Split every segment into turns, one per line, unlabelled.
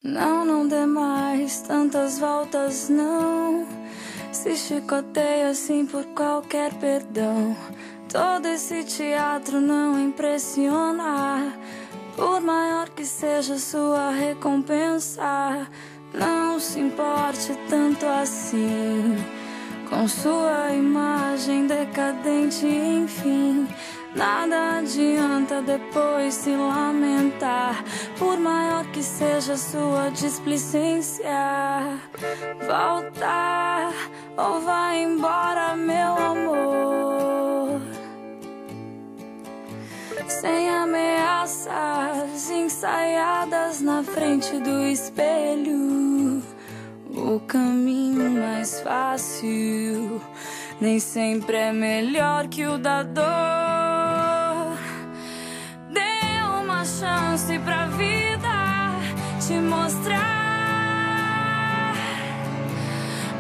Não, não dê mais tantas voltas, não. Se chicoteia assim por qualquer perdão. Todo esse teatro não impressiona, por maior que seja sua recompensa. Não se importe tanto assim com sua imagem decadente, enfim. Nada adianta depois se lamentar, por maior que seja sua displicência. Volta ou vai embora, meu amor, sem ameaças ensaiadas na frente do espelho. O caminho mais fácil nem sempre é melhor que o da dor. Dê uma chance pra vida te mostrar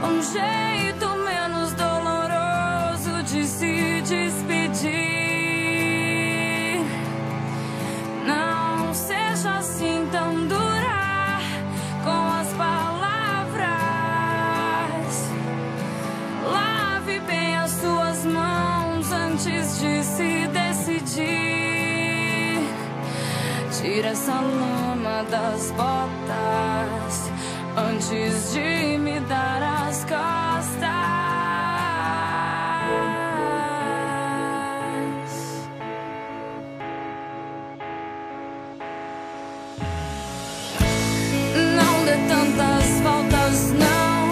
um jeito menos doloroso de se despedir. Não seja assim tão dura com as palavras. Lave bem as suas mãos antes de se decidir. Tira essa lama das botas antes de me dar as costas. Não dê tantas voltas, não.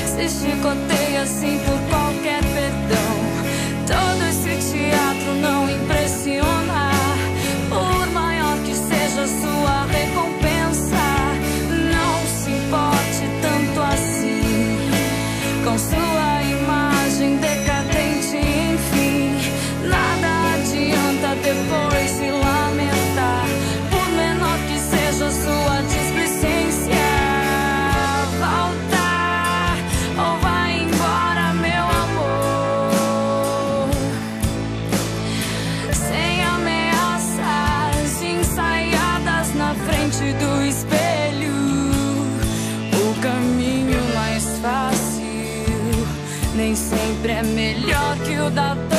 Se chicoteia assim por qualquer perdão. Todo esse teatro não impressiona, por maior que seja sua recompensa. Não se importe tanto assim com sua imagem decadente, enfim. Nada adianta depois se lamentar, por menor que seja sua displicência. Volta ou vai embora, meu amor, sem ameaças ensaiadas na frente do espelho. O caminho mais fácil nem sempre é melhor que o da dor.